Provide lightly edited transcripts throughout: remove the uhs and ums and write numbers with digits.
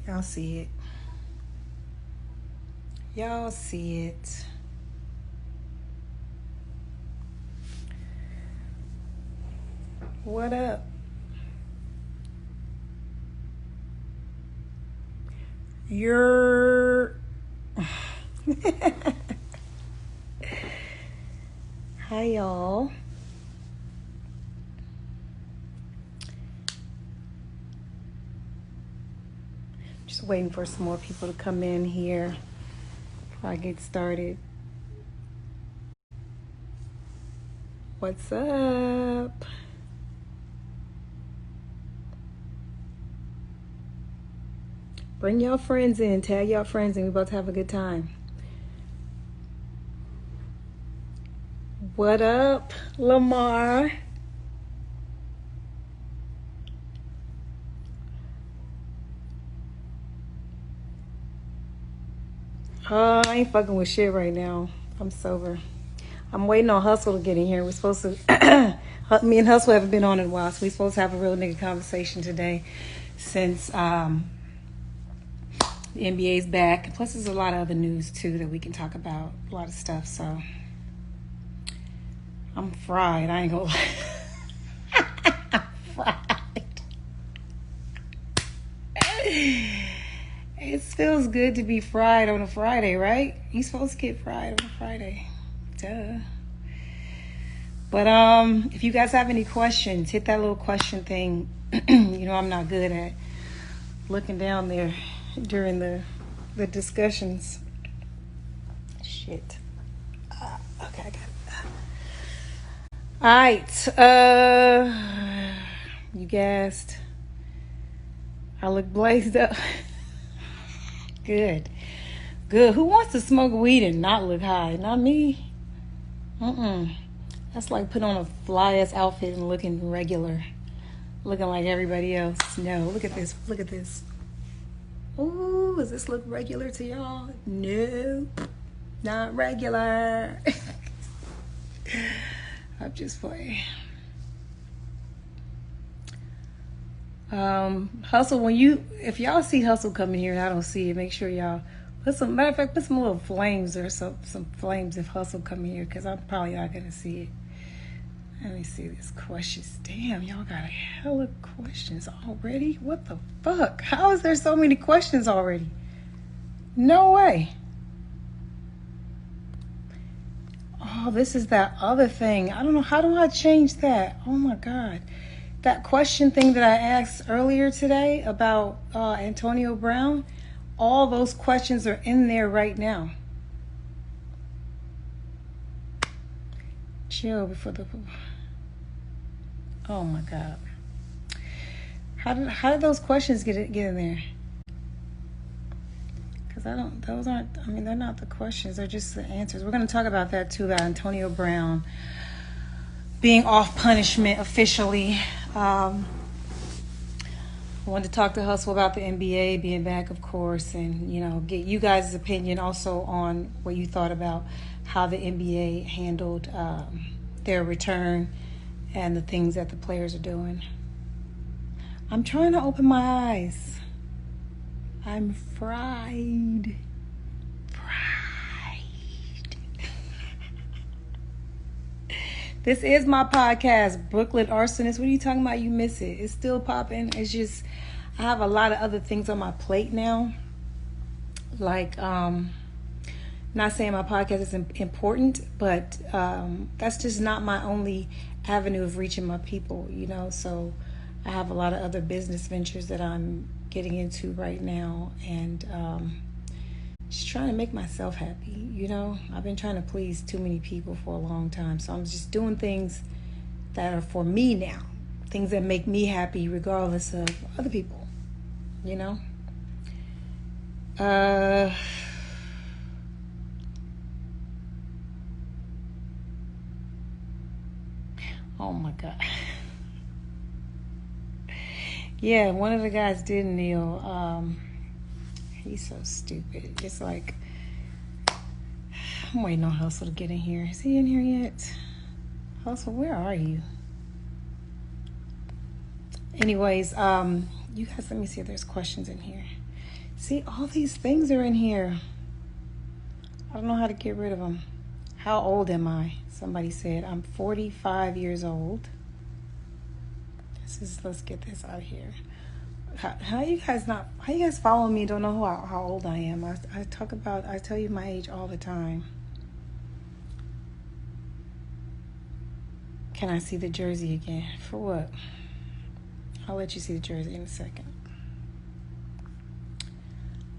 Y'all see it. Y'all see it. What up? You're... Hi, y'all. Just waiting for some more people to come in here before I get started. What's up? Bring y'all friends in. Tag y'all friends and we're about to have a good time. What up, Lamar? I ain't fucking with shit right now. I'm sober. I'm waiting on Hustle to get in here. We're supposed to... Me and Hustle haven't been on in a while, so we're supposed to have a real nigga conversation today since the NBA's back. Plus, there's a lot of other news, too, that we can talk about. A lot of stuff, so... I'm fried. I ain't gonna lie. I'm fried. It feels good to be fried on a Friday, right? You're supposed to get fried on a Friday. Duh. But if you guys have any questions, hit that little question thing. You know I'm not good at looking down there during the discussions. Shit. Okay, I got it. All right. You gassed. I look blazed up. Good. Who wants to smoke weed and not look high? Not me. That's like putting on a fly-ass outfit and looking regular. Looking like everybody else. No, look at this. Look at this. Ooh, does this look regular to y'all? No, not regular. I'm just playing. Hustle, if y'all see Hustle coming here and I don't see it, make sure y'all put some little flames or some flames if Hustle come here, because I'm probably not gonna see it. Let me see these questions. Damn, y'all got a hell of questions already. What the fuck? How is there so many questions already? No way. Oh, this is that other thing. I don't know. How do I change that? Oh my God. That question thing that I asked earlier today about Antonio Brown, all those questions are in there right now. Chill before the... Oh my God. How did those questions get in there? Because they're not the questions, they're just the answers. We're going to talk about that too, about Antonio Brown being off punishment officially. I wanted to talk to Hustle about the NBA being back, of course, and get you guys' opinion also on what you thought about how the NBA handled their return and the things that the players are doing. I'm trying to open my eyes. I'm fried. This is my podcast, Brooklyn Arsonist. What are you talking about? You miss it. It's still popping. It's just, I have a lot of other things on my plate now. Like, not saying my podcast is important, but that's just not my only avenue of reaching my people, So I have a lot of other business ventures that I'm getting into right now, and just trying to make myself happy. I've been trying to please too many people for a long time, so I'm just doing things that are for me now, things that make me happy regardless of other people. Oh my God. Yeah, one of the guys did kneel. He's so stupid. It's like, I'm waiting on Hustle to get in here. Is he in here yet? Hustle, where are you? Anyways, you guys, let me see if there's questions in here. See, all these things are in here. I don't know how to get rid of them. How old am I? Somebody said I'm 45 years old. Let's get this out of here. How you guys follow me? Don't know how old I am. I tell you my age all the time. Can I see the jersey again? For what? I'll let you see the jersey in a second.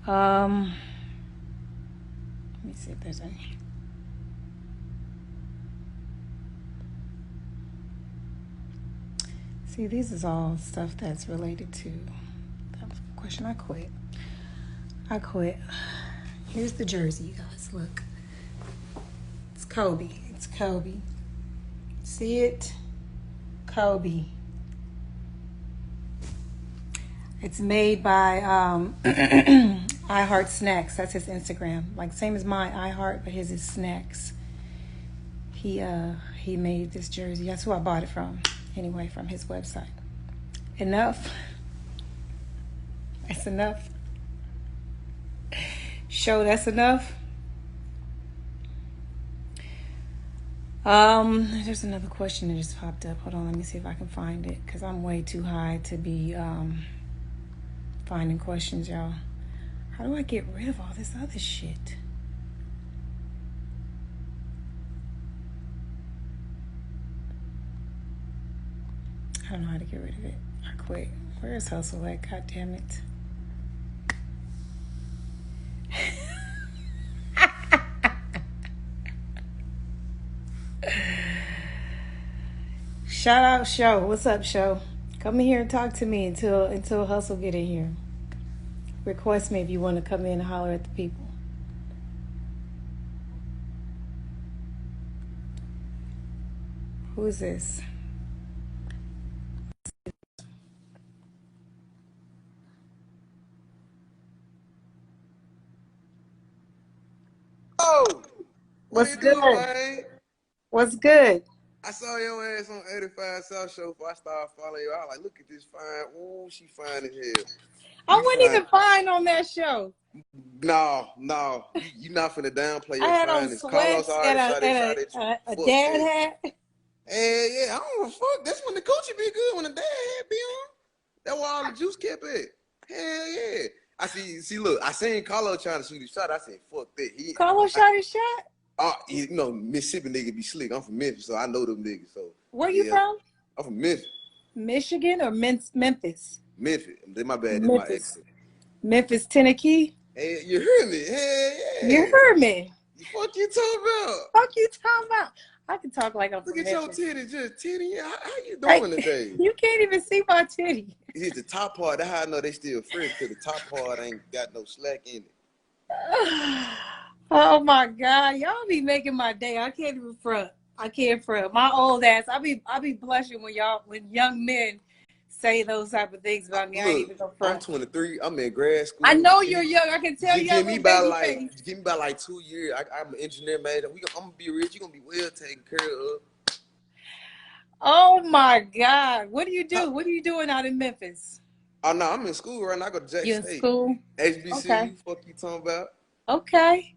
Let me see if there's any. See, this is all stuff that's related to that question. I quit. Here's the jersey, you guys. Look. It's Kobe. See it? Kobe. It's made by iHeart Snacks. That's his Instagram. Like same as mine, iHeart, but his is Snacks. He made this jersey. That's who I bought it from. Anyway, from his website. Enough. That's enough. Show that's enough. There's another question that just popped up. Hold on, let me see if I can find it, because I'm way too high to be finding questions, y'all. How do I get rid of all this other shit? I don't know how to get rid of it. I quit. Where's Hustle at? God damn it. Shout out Show. What's up, Show? Come in here and talk to me until Hustle get in here. Request me if you want to come in and holler at the people. Who is this? Oh, What's what you good? doing, man? What's good? I saw your ass on 85 South Show before I started following you. I was like, look at this fine. Ooh, she fine as hell. I You wasn't fine. even fine on that show. No. You not finna downplay I your had on fineness. Carlos sweats already and shot it. a Fuck dad that. hat. Hey, yeah, I don't give a fuck. That's when the coochie be good, when the dad hat be on. That's where all the juice kept at. Hell yeah. Look, I seen Carlos trying to shoot his shot. I said, fuck that. Carlos shot his shot? You know, Mississippi nigga be slick. I'm from Memphis, so I know them niggas. So Where you from? I'm from Memphis. Michigan or Memphis? Memphis. My bad. This my accent. Memphis, Tennessee. Hey, you heard me? Hey, yeah. You heard me. Fuck you talking about? Fuck you talking about? I can talk like I'm Look from at Memphis. your titty, just titty. How you doing today? You can't even see my titty. It's the top part. That's how I know they still fresh, because the top part ain't got no slack in it. Oh my God, y'all be making my day. I can't even front. I can't front. My old ass. I be blushing when young men say those type of things about me. Look, I ain't even gonna front. I'm 23. I'm in grad school. I know you're young. I can tell you. Give me about like 2 years. I'm an engineer major. I'm gonna be rich. You're gonna be well taken care of. Oh my God, what do you do? What are you doing out in Memphis? Oh no, I'm in school right now. I go to Jackson You in State. school? HBCU. Okay. Fuck you talking about? Okay.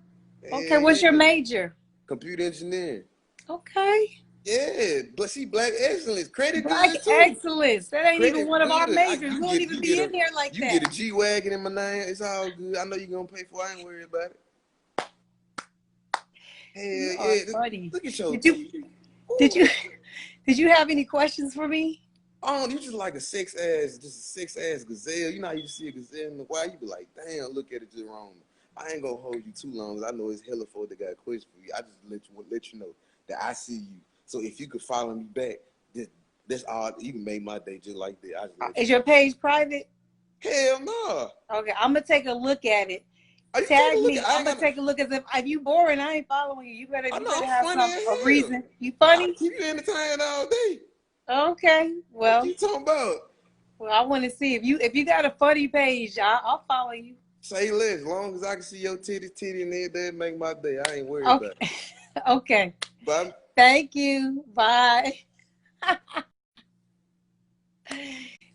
Okay. What's your major? Computer engineering. Okay. Yeah, but see, black excellence, credit Black good too. Excellence. That ain't Credit even one of our good. majors. We don't even be in here like that. You get a G-Wagon in my name. It's all good. I know you're going to pay for it. I ain't worried about it. Hell yeah. Funny. Look at your Did you have any questions for me? Oh, you just like a sex ass gazelle. You know how you see a gazelle in the wild? You be like, damn, look at it just wrong. I ain't gonna hold you too long. I know it's hella folk that got a question for you. I just let you know that I see you. So if you could follow me back, that's all. You can make my day just like that. Is your page private? Hell no. Okay, I'm gonna take a look at it. Tag me. I'm gonna take a look at if you boring. I ain't following you. You better have a reason. You funny? I keep you entertained all day. Okay. Well, what you talking about? Well, I want to see if you got a funny page. I'll follow you. Say less. As long as I can see your titty and everything, make my day. I ain't worried about it. Okay. Bye. Thank you. Bye.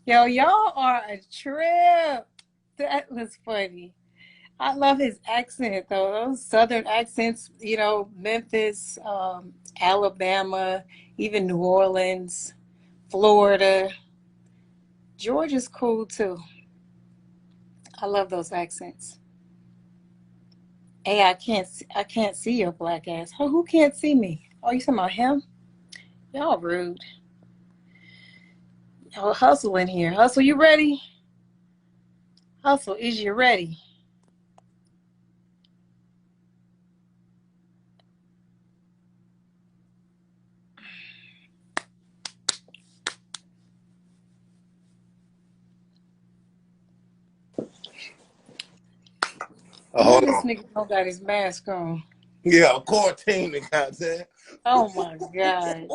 Yo, y'all are a trip. That was funny. I love his accent though. Those southern accents, Memphis, Alabama, even New Orleans, Florida. Georgia's cool too. I love those accents. Hey, I can't see your black ass. Who can't see me? Oh, you talking about him? Y'all rude. Oh, Hustle in here. Hustle, you ready? Hustle, is you ready? Oh, Why hold this on. nigga don't got his mask on? Yeah, quarantine, goddamn. Oh my God.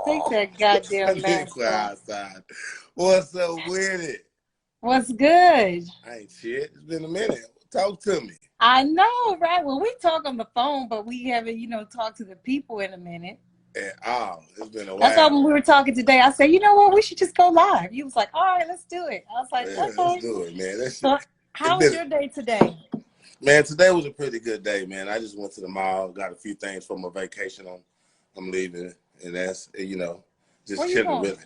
Take that That goddamn nigga mask quiet off. outside. What's up with it? What's good? I ain't shit. It's been a minute. Talk to me. I know, right? Well, we talk on the phone, but we haven't, talked to the people in a minute. It's been a That's why while. when we were talking today, I said, you know what? We should just go live. You was like, all right, let's do it. I was like, Yeah, let's okay. do it, man. That shit. So It's how was been, your day today? man. Today was a pretty good day, man. I just went to the mall, got a few things for my vacation. I'm leaving, and that's just Where you chilling. going? Really,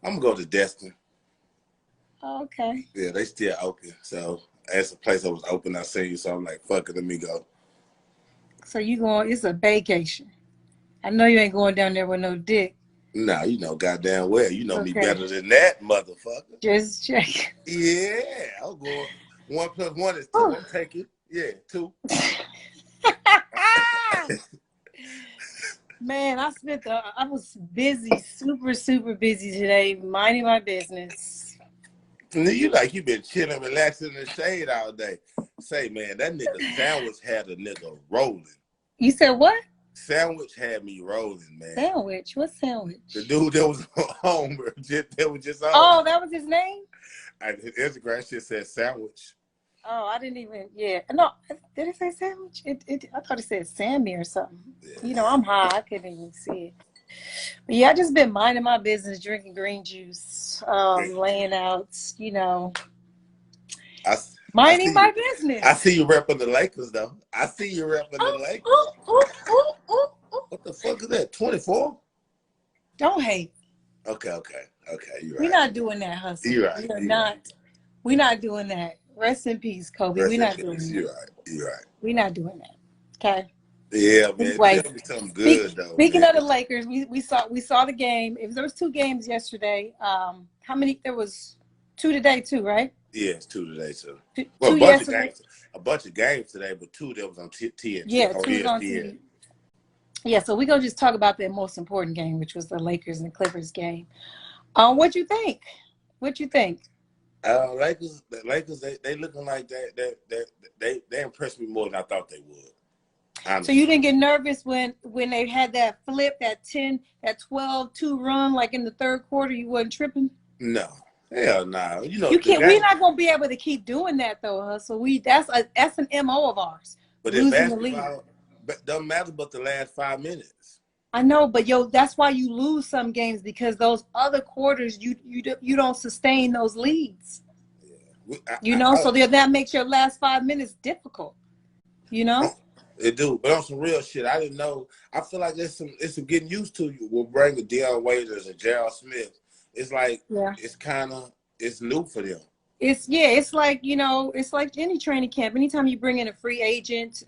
I'm gonna go to Destin. Oh, okay. Yeah, they still open. So that's a place that was open. I seen you, so I'm like, fuck it, let me go. So you going, it's a vacation. I know you ain't going down there with no dick. Nah, goddamn well. You know me Okay. better than that, motherfucker. Just check. Yeah, I'm going. 1+1 is 2. I'm taking. Yeah, 2. Man, I was busy, super, super busy today, minding my business. You been chilling, relaxing in the shade all day. Say, man, that nigga Sandwich had a nigga rolling. You said what? Sandwich had me rolling, man. Sandwich? What sandwich? The dude that was home, that was just on. Oh, that was his name? His Instagram shit said Sandwich. Oh, I didn't even, yeah. No, did it say sandwich? I thought it said Sammy or something. Yeah. I'm high. I couldn't even see it. But yeah, I just been minding my business, drinking green juice, laying out, minding my business. I see you repping the Lakers, though. I see you repping the Lakers. What the fuck is that? 24? Don't hate. Okay. You're right. We're not doing that, Hustle. You're right. We're not doing that. Rest in peace, Kobe. We're not doing that. You're right. We're not doing that. Okay. Yeah, man. Anyway, Tell me something good though. Speaking man. of the Lakers, we saw the game. There was 2 games yesterday. How many? There was 2 today too, right? Yeah, it's 2 today too. Well, 2 yesterday. A bunch of games today, but 2 that was on TNT. Yeah, 2 was on TV. Yeah, so we're gonna just talk about the most important game, which was the Lakers and the Clippers game. What you think? The Lakers, they looking like they impressed me more than I thought they would. Honestly. So you didn't get nervous when they had that flip, that 12-2 run, like in the third quarter? You wasn't tripping? No, hell no. You can't. We're not gonna be able to keep doing that though, so that's an MO of ours. But losing the lead. Doesn't matter but the last 5 minutes. I know, but that's why you lose some games, because those other quarters you don't sustain those leads. Yeah. So that makes your last 5 minutes difficult. It do, but on some real shit, I didn't know. I feel like it's some getting used to. You will bring a Deion Waiters and Gerald Smith. It's like it's new for them. It's like it's like any training camp. Anytime you bring in a free agent,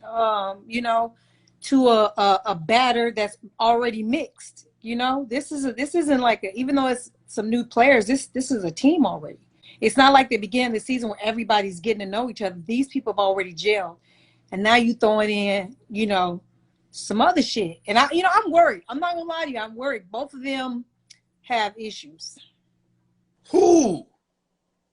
to a batter that's already mixed. This isn't like even though it's some new players, this is a team already. It's not like they began the season where everybody's getting to know each other. These people have already gelled, and now you throwing in some other shit. And I'm worried. I'm not gonna lie to you. I'm worried. Both of them have issues. Who?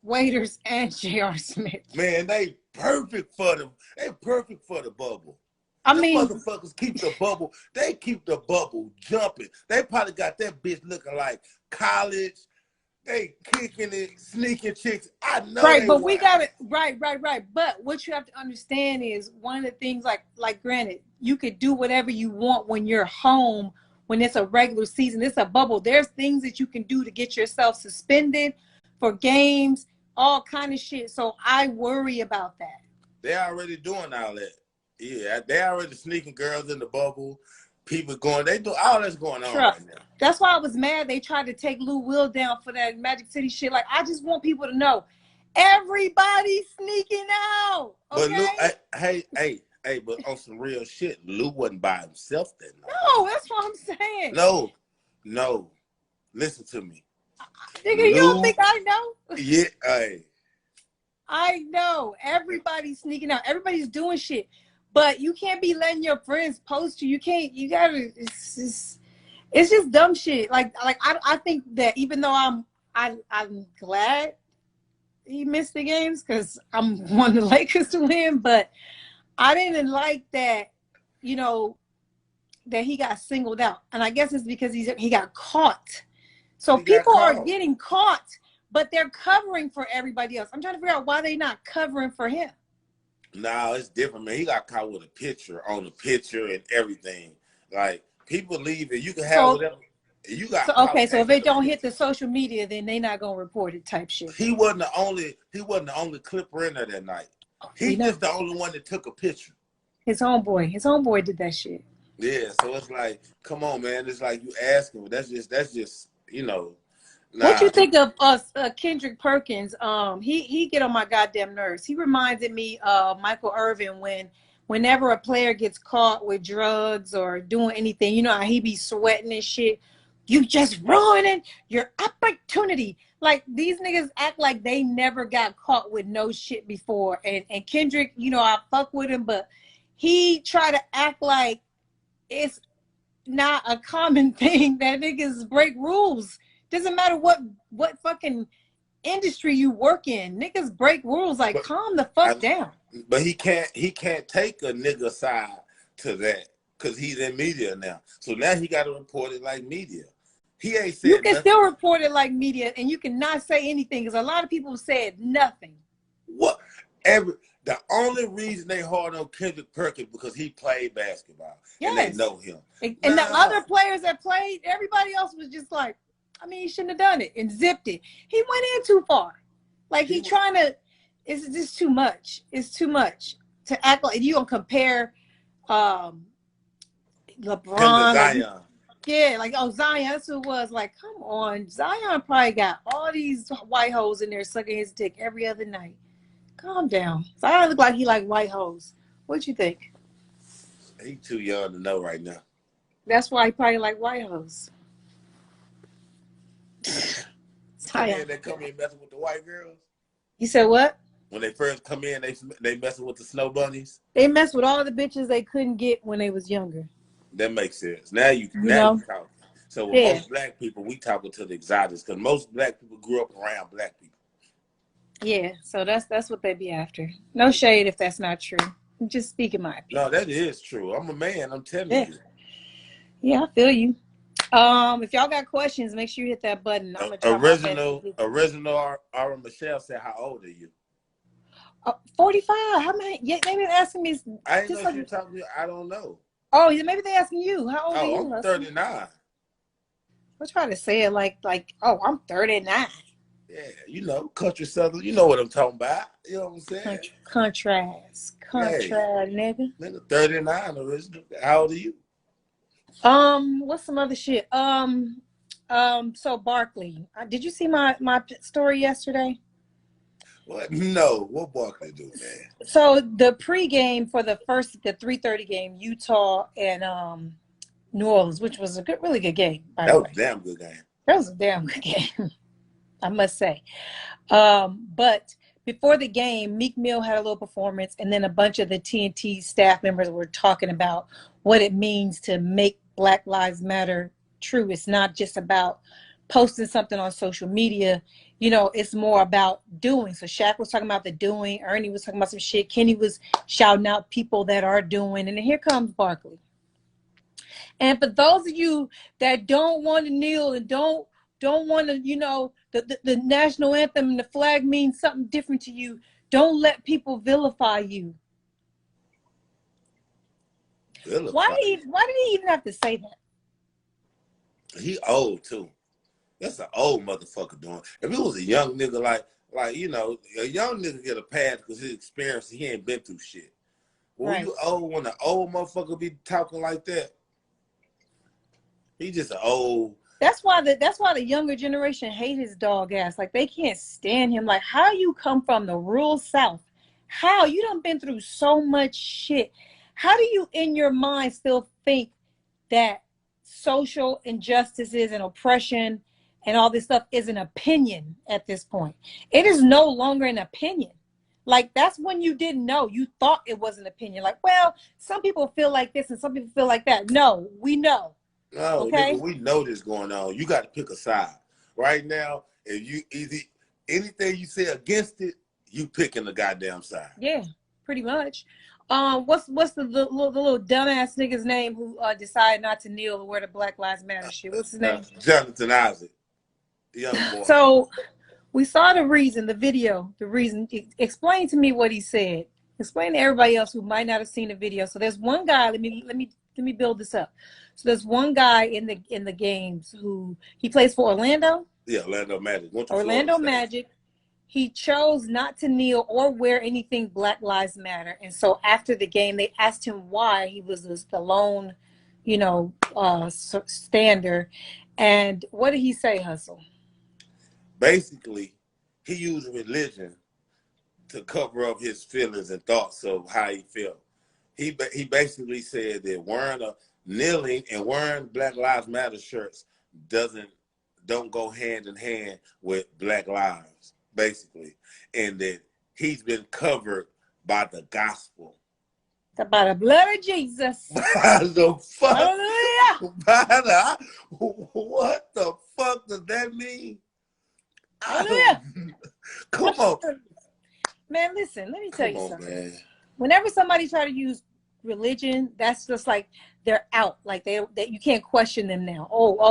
Waiters and J.R. Smith. Man, they perfect for them. They perfect for the bubble. I mean, motherfuckers keep the bubble. They keep the bubble jumping. They probably got that bitch looking like college. They kicking it, sneaking chicks. I know. Right, but we got it. Right. But what you have to understand is one of the things, like granted, you could do whatever you want when you're home. When it's a regular season, it's a bubble. There's things that you can do to get yourself suspended for games, all kind of shit. So I worry about that. They already doing all that. Yeah, they already sneaking girls in the bubble. People going, they do all that's going on right now. That's why I was mad they tried to take Lou Will down for that Magic City shit. Like, I just want people to know, everybody's sneaking out. Okay? But Lou, hey, but on some real shit, Lou wasn't by himself that night. No, that's what I'm saying. No. Listen to me. Nigga, you don't think I know? Yeah, hey. I know. Everybody's sneaking out. Everybody's doing shit. But you can't be letting your friends post you. You gotta, it's just dumb shit. Like I think that even though I'm glad he missed the games because I'm wanting the Lakers to win, but I didn't like that, you know, that he got singled out. And I guess it's because he got caught. So people are getting caught, but they're covering for everybody else. I'm trying to figure out why they're not covering for him. No, it's different, man. He got caught with a picture on the picture and everything. Like, people leave it. You can have whatever. You got so if it don't hit the social media, then they not gonna report it type shit. He wasn't the only clipper in there that night. He's just the only one that took a picture. His homeboy did that shit. Yeah, so it's like, come on, man. It's like you asking, but that's just you know. Nah. What you think of Kendrick Perkins? He get on my goddamn nerves. He reminded me of Michael Irvin whenever a player gets caught with drugs or doing anything, you know how he be sweating and shit. You just ruining your opportunity. Like, these niggas act like they never got caught with no shit before. And Kendrick, you know, I fuck with him, but he try to act like it's not a common thing that niggas break rules. Doesn't matter what fucking industry you work in. Niggas break rules. Like, calm the fuck down. But he can't take a nigga side to that because he's in media now. So now he got to report it like media. He ain't said You can still report it like media, and you cannot say anything because a lot of people said nothing. What? The only reason they hard on Kendrick Perkins because he played basketball. Yes. And they know him. And the other players that played, everybody else was just like, I mean, he shouldn't have done it and zipped it. He went in too far. Like, he trying to, it's just too much. It's too much to act like you don't compare LeBron. Zion. Yeah, like, oh, Zion, that's who it was. Like, come on. Zion probably got all these white hoes in there sucking his dick every other night. Calm down. Zion look like he like white hoes. What you think? He too young to know right now. That's why he probably like white hoes. Zion. They come in messing with the white girls. You said what? When they first come in, they messing with the snow bunnies. They mess with all the bitches they couldn't get when they was younger. That makes sense. Now you talking. So with most black people, we talking to the exotics because most black people grew up around black people. Yeah, so that's what they be after. No shade if that's not true. I'm just speaking my opinion. No, that is true. I'm a man. I'm telling you. Yeah, I feel you. If y'all got questions, make sure you hit that button. I'm original Ara Michelle said, "How old are you?" 45. How many? Yeah, they been asking me. I ain't know if you're talking to you. I don't know. Oh, maybe they asking you. How old are you? I'm 39. I'm trying to say it like, oh, I'm 39. Yeah, you know, country southern. You know what I'm talking about. You know what I'm saying? Contrast, nigga. Nigga, 39 original. How old are you? What's some other shit? So Barkley. Did you see my story yesterday? What? No. What Barkley do, man? So the pregame for the 3:30 game, Utah and New Orleans, which was a really good game. That was a damn good game. That was a damn good game, I must say. But before the game, Meek Mill had a little performance, and then a bunch of the TNT staff members were talking about what it means to make Black Lives Matter true. It's not just about posting something on social media. You know, it's more about doing. So Shaq was talking about the doing. Ernie was talking about some shit. Kenny was shouting out people that are doing. And then here comes Barkley. And for those of you that don't want to kneel and don't want to, you know, the national anthem and the flag means something different to you, don't let people vilify you. Why did he even have to say that? He old too. That's an old motherfucker doing. If it was a young nigga like Like, you know, a young nigga get a pass because his experience, he ain't been through shit. When Right. you old, when an old motherfucker be talking like that, he just an old. That's why the younger generation hate his dog ass. Like, they can't stand him. Like, how you come from the rural South? How you done been through so much shit? How do you in your mind still think that social injustices and oppression and all this stuff is an opinion at this point? It is no longer an opinion. Like, that's when you didn't know. You thought it was an opinion. Like, well, some people feel like this and some people feel like that. No, we know. No, Okay? nigga, we know this going on. You got to pick a side. Right now, if you anything you say against it, you picking the goddamn side. Yeah, pretty much. What's the little dumbass nigga's name who decided not to kneel or wear the Black Lives Matter shit? What's his name? Jonathan Isaac, the young boy. So we saw the reason, the video, the reason. Explain to me what he said. Explain to everybody else who might not have seen the video. So there's one guy. Let me build this up. So there's one guy in the games who he plays for Orlando. Yeah, Orlando Magic. Orlando Magic. He chose not to kneel or wear anything Black Lives Matter. And so after the game, they asked him why he was the lone, stander. And what did he say, Hustle? Basically, he used religion to cover up his feelings and thoughts of how he felt. He basically said that kneeling and wearing Black Lives Matter shirts don't go hand in hand with Black Lives, basically, and that he's been covered by the gospel. By the blood of Jesus. By the fuck? Hallelujah. What the fuck does that mean? Hallelujah. Come on. Man, listen, let me tell you something. Man. Whenever somebody try to use religion, that's just like they're out. Like they you can't question them now.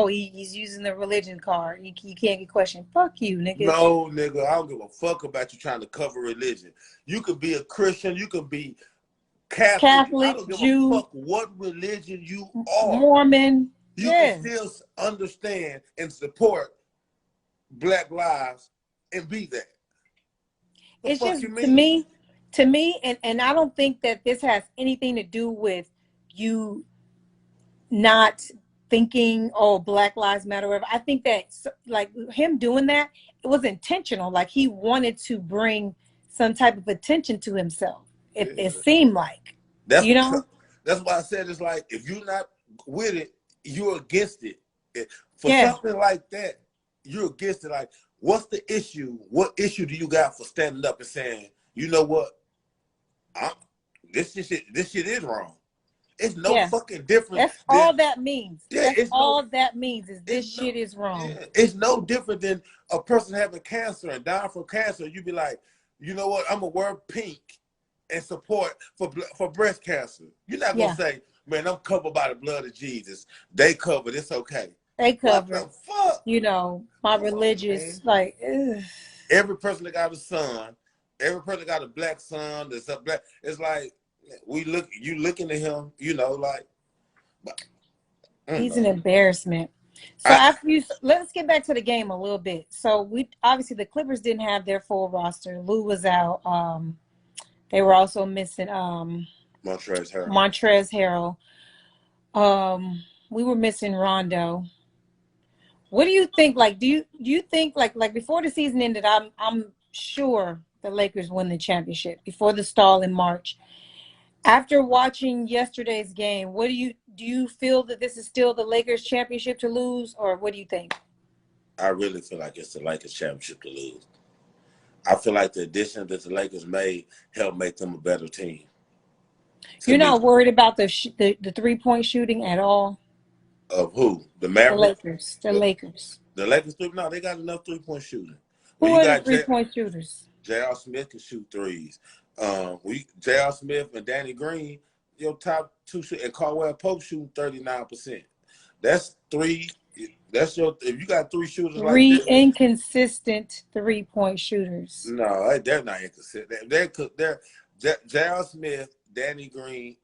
He's using the religion card. You can't get questioned. Fuck you, nigga. No, nigga, I don't give a fuck about you trying to cover religion. You could be a Christian. You could be Catholic, I don't give Jew, a fuck what religion you are. Mormon. You can still understand and support Black lives and be that. It's just to me, and I don't think that this has anything to do with you not thinking, Black Lives Matter, or whatever. I think that like him doing that, it was intentional. Like he wanted to bring some type of attention to himself. It seemed like. That's why I said it's like if you're not with it, you're against it. For something like that, you're against it. Like, what's the issue? What issue do you got for standing up and saying, you know what? This shit is wrong. It's no fucking different. That's all that means. Yeah, that's all that means is this shit is wrong. Yeah, it's no different than a person having cancer and dying from cancer. You be like, you know what? I'm gonna wear pink and support for breast cancer. You're not gonna say, man, I'm covered by the blood of Jesus. They covered. It's okay. They covered. What the fuck? You know, my religious like. Ugh. Every person that got a son, every person that got a black son that's a black. It's like you looking at him. You know, like. He's an embarrassment. So let's get back to the game a little bit. So obviously the Clippers didn't have their full roster. Lou was out. They were also missing Montrezl Harrell. We were missing Rondo. What do you think? Like, do you think like before the season ended, I'm sure the Lakers win the championship before the stall in March. After watching yesterday's game, do you feel that this is still the Lakers championship to lose, or what do you think? I really feel like it's the Lakers championship to lose. I feel like the addition that the Lakers made helped make them a better team. You're not worried about the 3-point shooting at all? Of who? The Mavericks? The Lakers. The Lakers, no, they got enough 3-point shooting. Who are the 3-point shooters? J.R. Smith can shoot threes. J.R. Smith and Danny Green, your top two shooters, and Kawhi Pope shooting 39%. That's three. If you got three shooters like that. Inconsistent 3-point shooters. No, they're not inconsistent. They're J.R. Smith, Danny Green,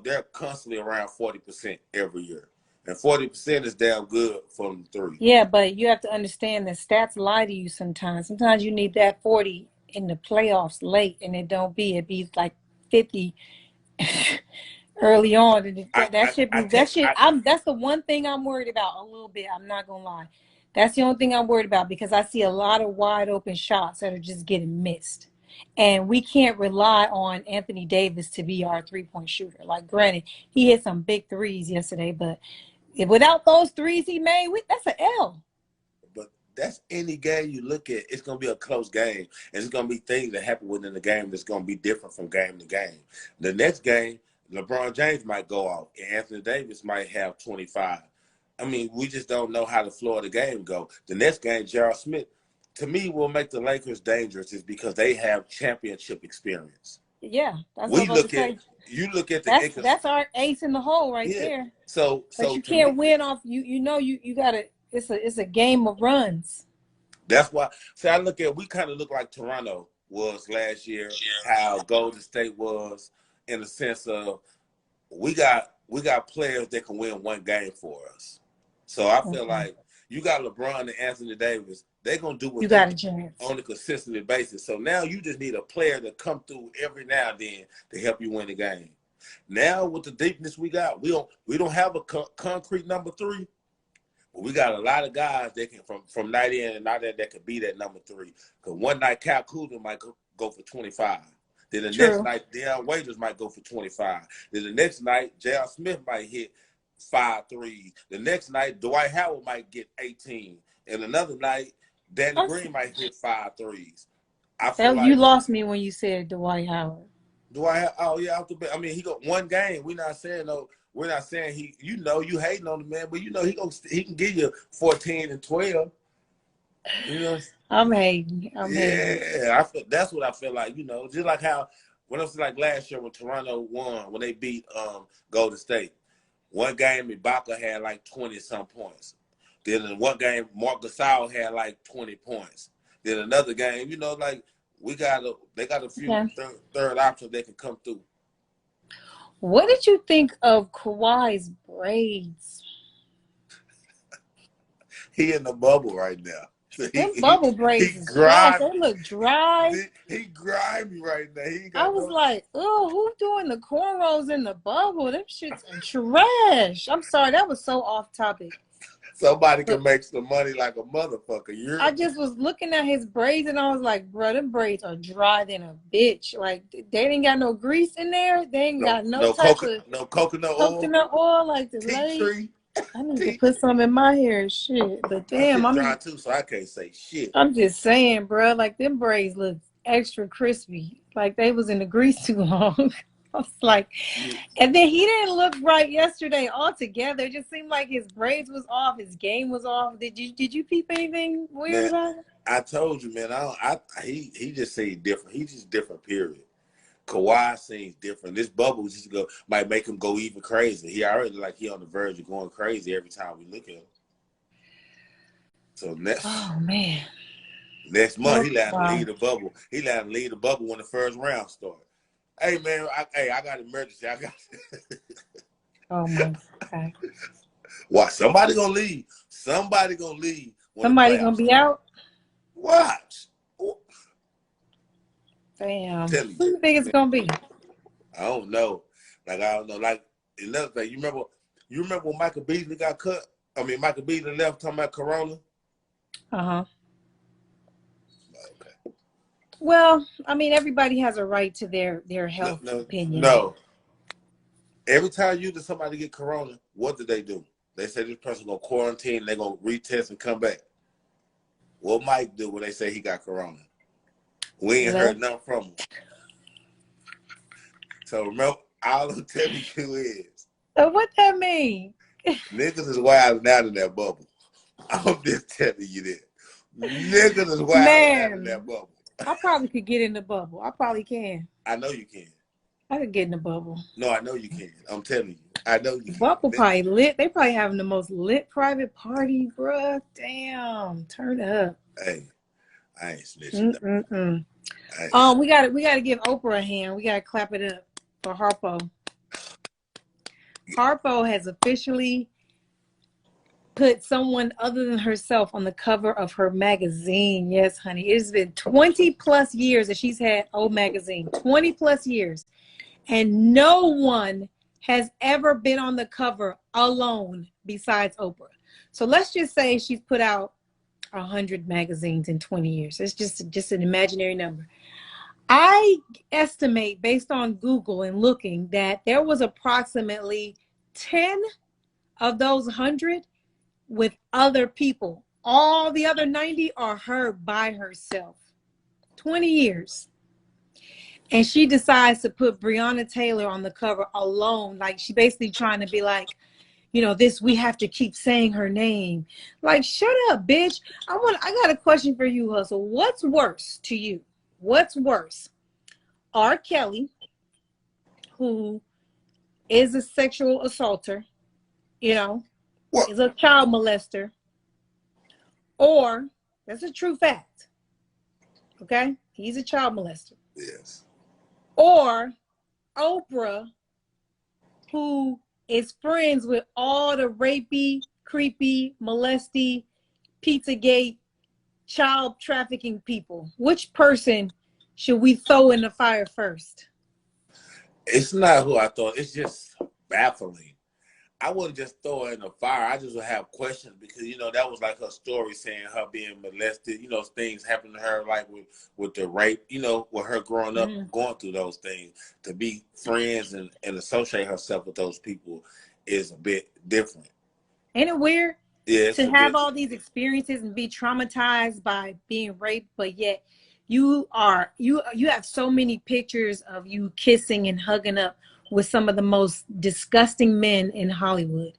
they're constantly around 40% every year. and 40% is damn good from 3. Yeah, but you have to understand that stats lie to you sometimes. Sometimes you need that 40 in the playoffs late, and it be like 50 early on. And that should be that shit. That's the one thing I'm worried about a little bit. I'm not gonna lie. That's the only thing I'm worried about because I see a lot of wide open shots that are just getting missed. And we can't rely on Anthony Davis to be our 3-point shooter. Like, granted, he hit some big threes yesterday, but without those threes he made, that's an L. But that's any game you look at, it's going to be a close game. And it's going to be things that happen within the game that's going to be different from game to game. The next game, LeBron James might go off, and Anthony Davis might have 25. I mean, we just don't know how the flow of the game go. The next game, J.R. Smith, to me, will make the Lakers dangerous is because they have championship experience. Yeah, that's what I was about to say. You look at the that's our ace in the hole right there. But you can't win off you gotta it's a game of runs. That's why I look at we kind of look like Toronto was last year, how Golden State was in the sense of we got players that can win one game for us. So I feel like you got LeBron and Anthony Davis, they're gonna do what you got a chance on a consistent basis. So now you just need a player to come through every now and then to help you win the game. Now with the deepness we got, we don't have a concrete number 3, but we got a lot of guys that can from night in and night out that could be that number 3. Because one night Cal Kuzma might go for 25. Then the next night Deion Waiters might go for 25. Then the next night J.R. Smith might hit 5 threes. The next night Dwight Howard might get 18, and another night Danny Green might hit 5 threes. I feel like you lost me when you said Dwight Howard. Oh yeah, I mean he got one game. We're not saying he. You hating on the man, but he can give you 14 and 12. You know. I'm hating. Yeah, that's what I feel like. Just like how when it was like last year when Toronto won when they beat Golden State. One game Ibaka had like 20-some points. Then in one game Marc Gasol had like 20 points. Then another game, like. They got a few third options that can come through. What did you think of Kawhi's braids? He in the bubble right now. Them bubble braids is dry. They look dry. He grimy right now. I was like, oh, who's doing the cornrows in the bubble? Them shits are trash. I'm sorry, that was so off topic. Somebody can make some money like a motherfucker. I just was looking at his braids and I was like, bro, them braids are dry than a bitch. Like, they ain't got no grease in there. They ain't got no coconut oil like the tea tree. I need to put some in my hair, shit. But damn, I'm dry too, so I can't say shit. I'm just saying, bro. Like them braids look extra crispy. Like they was in the grease too long. I was like, and then he didn't look right yesterday altogether. It just seemed like his braids was off, his game was off. Did you peep anything weird about it? I told you, man. He just seemed different. He's just different. Period. Kawhi seems different. This bubble might make him go even crazy. He already he on the verge of going crazy every time we look at him. So next month he let him lead the bubble. He let him lead the bubble when the first round started. Hey man, I got an emergency. Oh my God. Watch, somebody gonna leave. Somebody gonna be out. Watch. Damn. Who do you think it's gonna be? I don't know. I don't know. Like another thing, you remember when Michael Beasley got cut? I mean, Michael Beasley left talking about Corona. Uh-huh. Okay. Well, I mean, everybody has a right to their health opinion. No. Every time somebody get Corona, what do? They say this person gonna quarantine, they're gonna retest and come back. What Mike do when they say he got Corona? We ain't heard nothing from him. So remember, all I'm telling you is. So what that mean? Niggas is wild out in that bubble. I'm just telling you that. Niggas is wild out in that bubble. I probably could get in the bubble. I probably can. I know you can. I could get in the bubble. No, I know you can. I'm telling you. I know you can. Bubble probably lit. They probably having the most lit private party, bruh. Damn. Turn up. Hey. I ain't snitching. We gotta give Oprah a hand. We gotta clap it up for Harpo. Harpo has officially put someone other than herself on the cover of her magazine. Yes, honey. It's been 20 plus years that she's had old magazine. 20 plus years. And no one has ever been on the cover alone besides Oprah. So let's just say she's put out 100 magazines in 20 years. It's just an imaginary number. I estimate, based on Google and looking, that there was approximately 10 of those 100 with other people. All the other 90 are her by herself. 20 years. And she decides to put Breonna Taylor on the cover alone. Like, she basically trying to be like, you know, this, we have to keep saying her name. Like, shut up, bitch. I got a question for you, Hustle. What's worse to you? What's worse? R. Kelly, who is a sexual assaulter, you know, What? is a child molester, or, that's a true fact, okay? He's a child molester. Yes. Or Oprah, who is friends with all the rapey, creepy, molesty, Pizzagate, child trafficking people. Which person should we throw in the fire first? It's not who I thought. It's just baffling. I wouldn't just throw her in the fire. I just would have questions because, you know, that was like her story saying her being molested. You know, things happened to her like with the rape, you know, with her growing up, going through those things. To be friends and associate herself with those people is a bit different. Ain't it weird? Yeah, to have all these experiences and be traumatized by being raped, but yet you have so many pictures of you kissing and hugging up with some of the most disgusting men in Hollywood.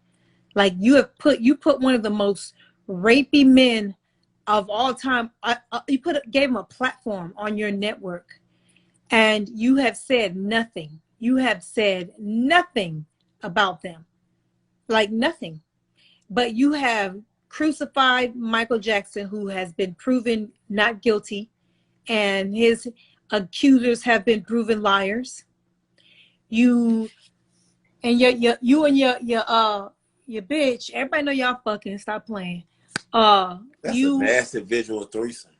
Like, you put one of the most rapey men of all time. Gave him a platform on your network, and you have said nothing. You have said nothing about them, like nothing. But you have crucified Michael Jackson, who has been proven not guilty, and his accusers have been proven liars. You and your bitch. Everybody know y'all fucking. Stop playing. That's a nasty visual threesome.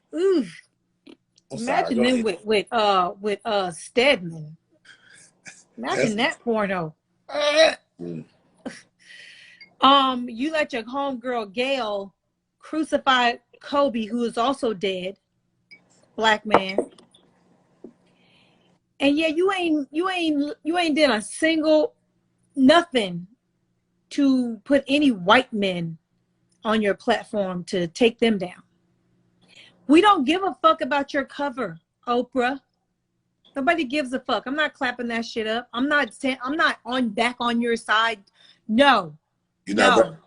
Imagine them with Stedman. Imagine that porno. You let your homegirl Gail crucify Kobe, who is also dead, black man. And yeah, you ain't done a single nothing to put any white men on your platform to take them down. We don't give a fuck about your cover, Oprah. Nobody gives a fuck. I'm not clapping that shit up. I'm not back on your side. No. You don't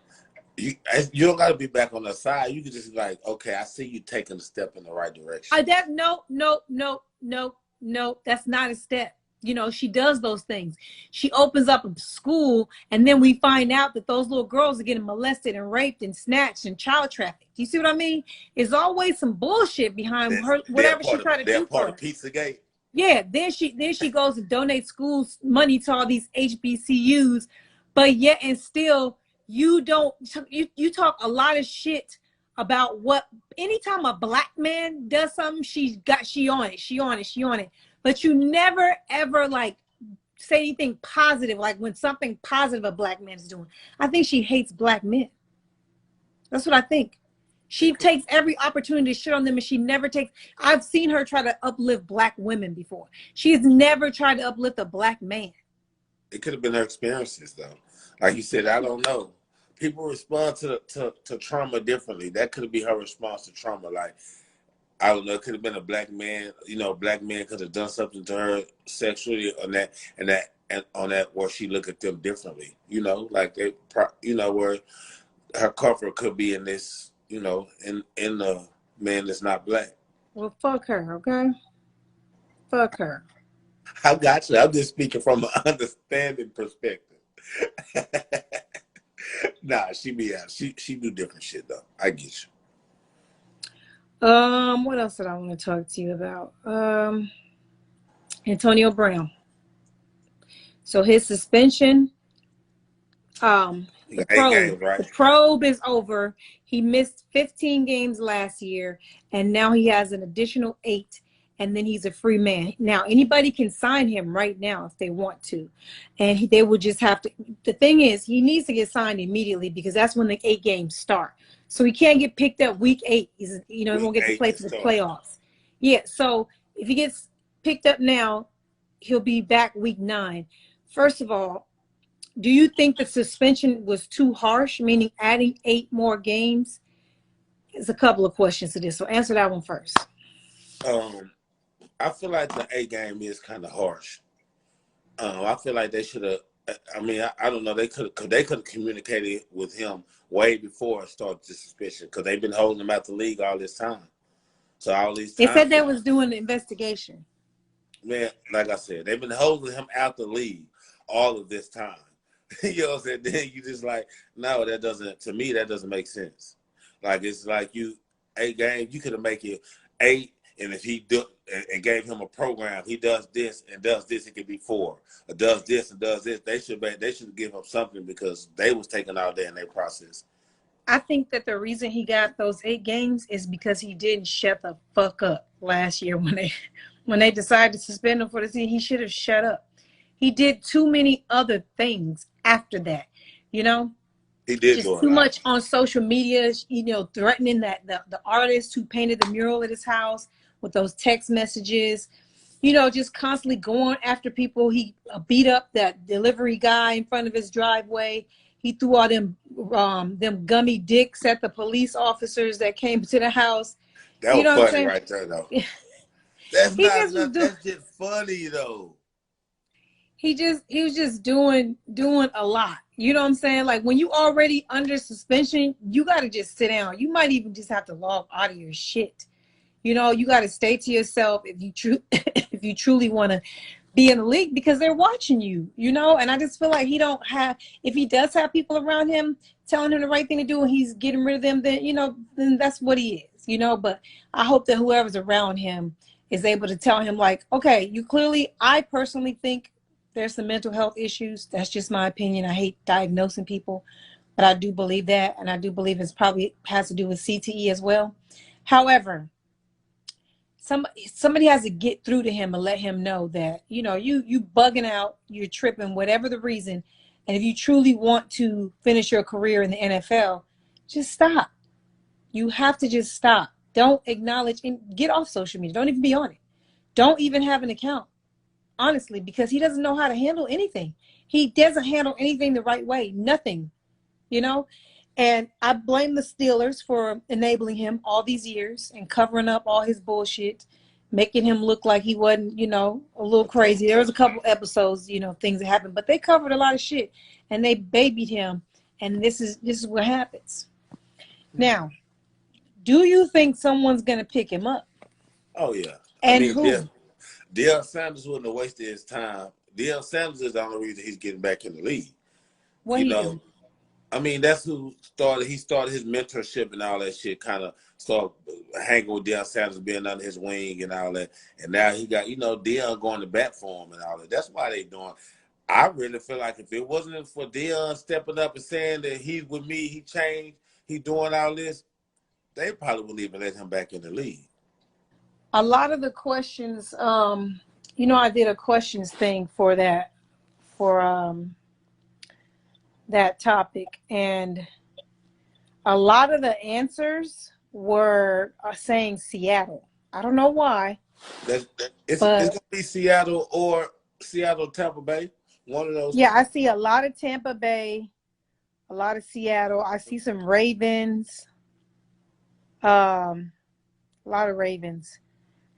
got to be back on the side. You can just be like, okay, I see you taking a step in the right direction. No, that's not a step. You know, she does those things. She opens up a school, and then we find out that those little girls are getting molested and raped and snatched and child trafficked. You see what I mean? There's always some bullshit behind her, whatever she tried to do. They're part of Pizzagate. Yeah, then she goes and donates school money to all these HBCUs, but yet and still you talk a lot of shit about what anytime a black man does something, she on it. But you never ever like say anything positive, like when something positive a black man is doing. I think she hates black men. That's what I think. She takes every opportunity to shit on them, and she never takes. I've seen her try to uplift black women before. She's never tried to uplift a black man. It could have been her experiences, though. Like you said, I don't know. People respond to trauma differently. That could be her response to trauma. Like, I don't know, it could have been a black man. You know, a black man could have done something to her sexually on that, and on that, where she look at them differently. You know, like where her comfort could be in this. You know, in a man that's not black. Well, fuck her, okay? Fuck her. I got you. I'm just speaking from an understanding perspective. Nah, she be out. She do different shit though. I get you. What else did I want to talk to you about? Antonio Brown. So his suspension, He The got 8 games, probe. right? The probe is over. He missed 15 games last year, and now he has an additional 8, and then he's a free man. Now, anybody can sign him right now if they want to, and they will just have to. The thing is, he needs to get signed immediately because that's when the 8 games start. So he can't get picked up week 8. He won't get to play for the playoffs. Yeah, so if he gets picked up now, he'll be back week 9. First of all, do you think the suspension was too harsh, meaning adding 8 more games? There's a couple of questions to this, so answer that one first. I feel like the 8 game is kind of harsh. I feel like they should have. I mean, I don't know. They could have communicated with him way before it started the suspension because they've been holding him out the league all this time. So all these They times, said they was doing the investigation. man, like I said, they've been holding him out the league all of this time. You know what I'm saying? Then you just like, no, that doesn't. To me, that doesn't make sense. Like it's like 8 games. You could have make it 8. And if he do and gave him a program, he does this and does this, it could be 4. Or does this and does this. They should give him something because they was taking all day in their process. I think that the reason he got those 8 games is because he didn't shut the fuck up last year when they decided to suspend him for the season. He should have shut up. He did too many other things after that, you know. He did just do too much on social media, threatening that the artist who painted the mural at his house with those text messages, just constantly going after people. He beat up that delivery guy in front of his driveway. He threw all them gummy dicks at the police officers that came to the house. That was funny right there, though. That's just funny though. He was just doing a lot. You know what I'm saying? Like when you already under suspension, you got to just sit down. You might even just have to log out of your shit. You got to stay to yourself if you truly want to be in the league because they're watching you, and I just feel like if he does have people around him telling him the right thing to do and he's getting rid of them, then that's what he is, but I hope that whoever's around him is able to tell him like, okay, I personally think there's some mental health issues. That's just my opinion. I hate diagnosing people, but I do believe that. And I do believe it's probably has to do with CTE as well. However, somebody has to get through to him and let him know that, you bugging out, you're tripping, whatever the reason. And if you truly want to finish your career in the NFL, just stop. You have to just stop. Don't acknowledge and get off social media. Don't even be on it. Don't even have an account. Honestly, because he doesn't know how to handle anything. He doesn't handle anything the right way. Nothing, And I blame the Steelers for enabling him all these years and covering up all his bullshit, making him look like he wasn't, a little crazy. There was a couple episodes, things that happened, but they covered a lot of shit and they babied him. And this is what happens. Now, do you think someone's going to pick him up? Oh, yeah. And who? Deion Sanders wouldn't have wasted his time. Deion Sanders is the only reason he's getting back in the league. What do? I mean, that's who started. He started his mentorship and all that shit. Kind of started hanging with Deion Sanders, being under his wing and all that. And now he got, Deion going to bat for him and all that. That's why they doing. I really feel like if it wasn't for Deion stepping up and saying that he's with me, he changed, he doing all this, they probably wouldn't even let him back in the league. A lot of the questions, I did a questions thing for that topic, and a lot of the answers were saying Seattle. I don't know why. It's going to be Seattle or Tampa Bay. One of those. Yeah, I see a lot of Tampa Bay, a lot of Seattle. I see some Ravens. A lot of Ravens.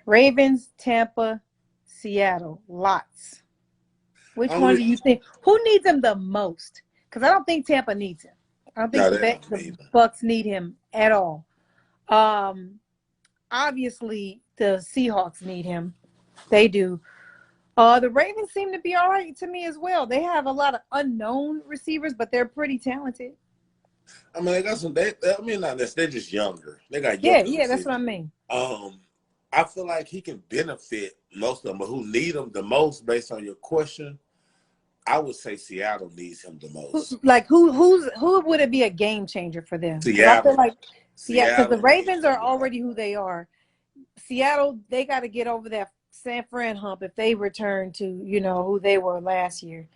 Ravens, Tampa, Seattle, lots. Which one do you think? Who needs him the most? Because I don't think Tampa needs him. I don't think the Bucks need him at all. Obviously, the Seahawks need him. They do. The Ravens seem to be all right to me as well. They have a lot of unknown receivers, but they're pretty talented. I mean, they got some. They're just younger. They got younger. Yeah, that's what I mean. I feel like he can benefit most of them, but who need him the most based on your question, I would say Seattle needs him the most. Who would it be a game changer for them? Because I feel Seattle. like because the Seattle needs Ravens him are the most. already who they are. Seattle, they got to get over that San Fran hump if they return to who they were last year.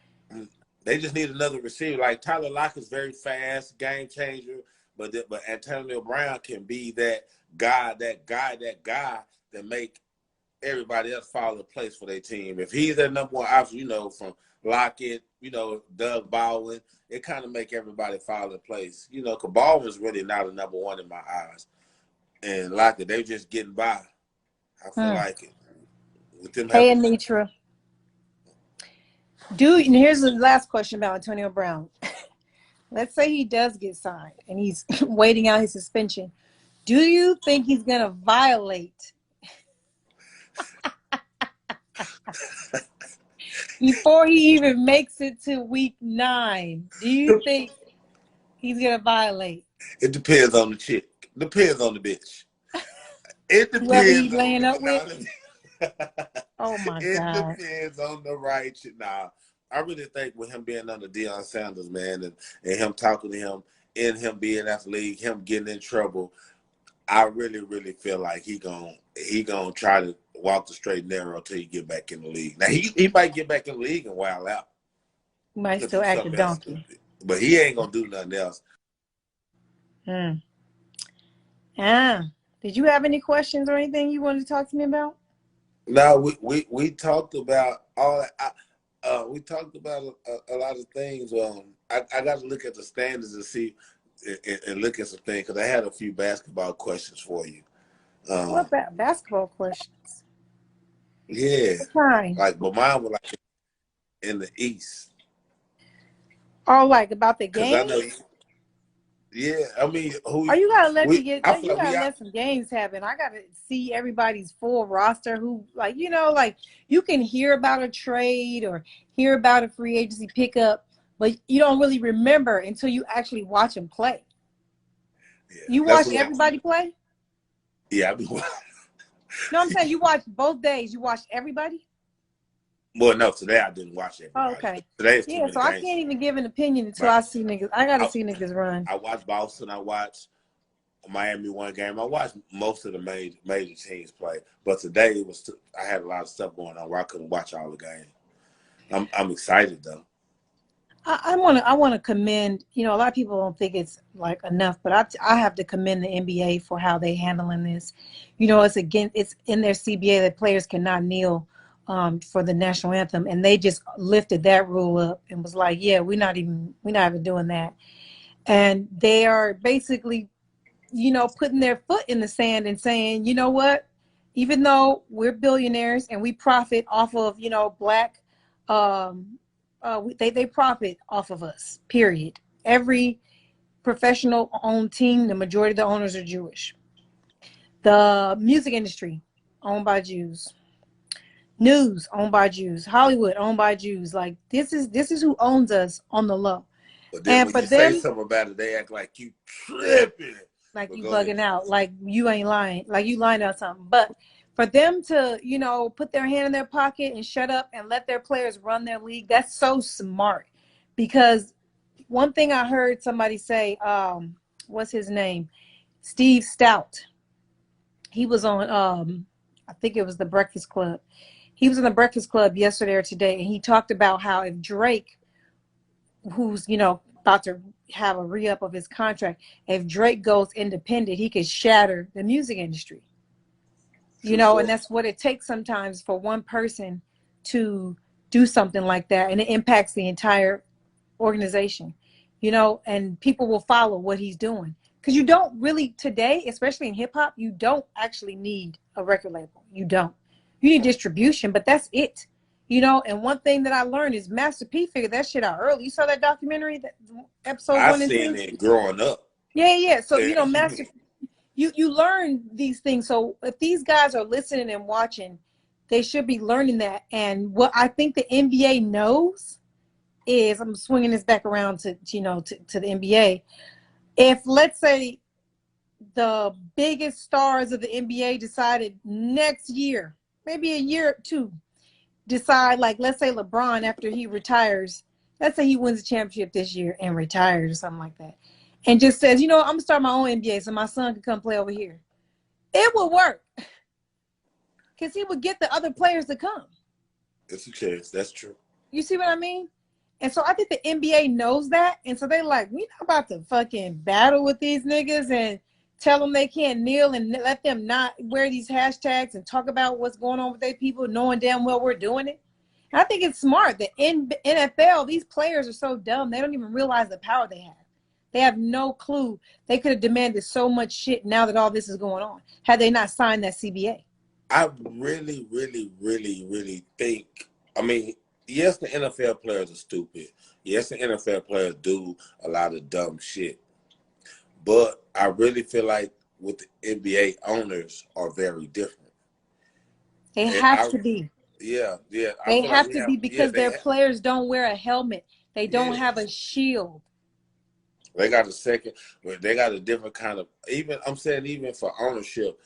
They just need another receiver. Like Tyler Lockett is very fast, game changer, but Antonio Brown can be that guy that make everybody else fall in place for their team. If he's their number one option, from Lockett, Doug Baldwin, it kind of make everybody fall in place. Because Baldwin's really not a number one in my eyes. And Lockett, they just getting by. I feel like it. With them Hey, having Anitra. And here's the last question about Antonio Brown. Let's say he does get signed and he's waiting out his suspension. Do you think he's going to violate before he even makes it to week 9? Do you think he's going to violate? It depends on the chick. Depends on the bitch. It depends. Whoever he's laying up with? Oh, my God. It depends on the right chick. Nah, I really think with him being under Deion Sanders, man, and him talking to him, and him being at the league, him getting in trouble, I really, really feel like he gonna try to walk the straight and narrow until he get back in the league. Now, he might get back in the league and wild out. He might still act a donkey. But he ain't going to do nothing else. Did you have any questions or anything you wanted to talk to me about? No, we talked about all that. We talked about a lot of things. I got to look at the standards and see and look at some things because I had a few basketball questions for you. What about basketball questions? Yeah. What kind? But mine were like in the East. Oh, like about the game? I know. Yeah, I mean, you gotta let me get? You gotta let some games happen. I gotta see everybody's full roster. Who, you can hear about a trade or hear about a free agency pickup, but you don't really remember until you actually watch them play. Yeah, you watch everybody play? Yeah, I mean, no, I'm saying you watch both days. You watched everybody? Well, no, today I didn't watch everybody. Oh, okay. Today so games. I can't even give an opinion until I see niggas. I gotta see niggas run. I watched Boston. I watched Miami one game. I watched most of the major teams play. But today I had a lot of stuff going on where I couldn't watch all the games. I'm excited though. I want to commend. A lot of people don't think it's enough, but I have to commend the NBA for how they handling this. It's in their CBA that players cannot kneel for the national anthem, and they just lifted that rule up and was like, yeah, we're not even doing that. And they are basically, putting their foot in the sand and saying, you know what, even though we're billionaires and we profit off of, black, they profit off of us, period. Every professional owned team, the majority of the owners are Jewish. The music industry owned by Jews. News owned by Jews. Hollywood owned by Jews. This is who owns us on the low. But then when you say something about it, they act like you tripping. Like you bugging out. Like you ain't lying. Like you lying about something. But for them to, put their hand in their pocket and shut up and let their players run their league, that's so smart. Because one thing I heard somebody say, what's his name? Steve Stout. He was on, I think it was the Breakfast Club. He was in the Breakfast Club yesterday or today, and he talked about how if Drake, who's, about to have a re-up of his contract, if Drake goes independent, he could shatter the music industry. And that's what it takes sometimes for one person to do something like that, and it impacts the entire organization, and people will follow what he's doing. Because you don't really, today, especially in hip-hop, you don't actually need a record label. You don't. You need distribution, but that's it. And one thing that I learned is Master P figured that shit out early. You saw that documentary, that episode 1 and 2? I seen it growing up. Yeah. So, Master, you learn these things. So if these guys are listening and watching, they should be learning that. And what I think the NBA knows is, I'm swinging this back around to the NBA. If, let's say, the biggest stars of the NBA decided next year, maybe a year or two, decide, like, let's say LeBron, after he retires, let's say he wins a championship this year and retires or something like that, and just says, I'm going to start my own NBA so my son can come play over here. It would work because he would get the other players to come. It's a chance. That's true. You see what I mean? And so I think the NBA knows that. And so they're like, we not about to fucking battle with these niggas and tell them they can't kneel and let them not wear these hashtags and talk about what's going on with their people, knowing damn well we're doing it. And I think it's smart. The NFL, these players are so dumb. They don't even realize the power they have. They have no clue. They could have demanded so much shit now that all this is going on, had they not signed that CBA. I really, really, really, really think, yes, the NFL players are stupid. Yes, the NFL players do a lot of dumb shit. But I really feel like with the NBA owners are very different. They have to be. Yeah. They have to be because their players don't wear a helmet. They don't have a shield. They got they got a different kind of, even for ownership,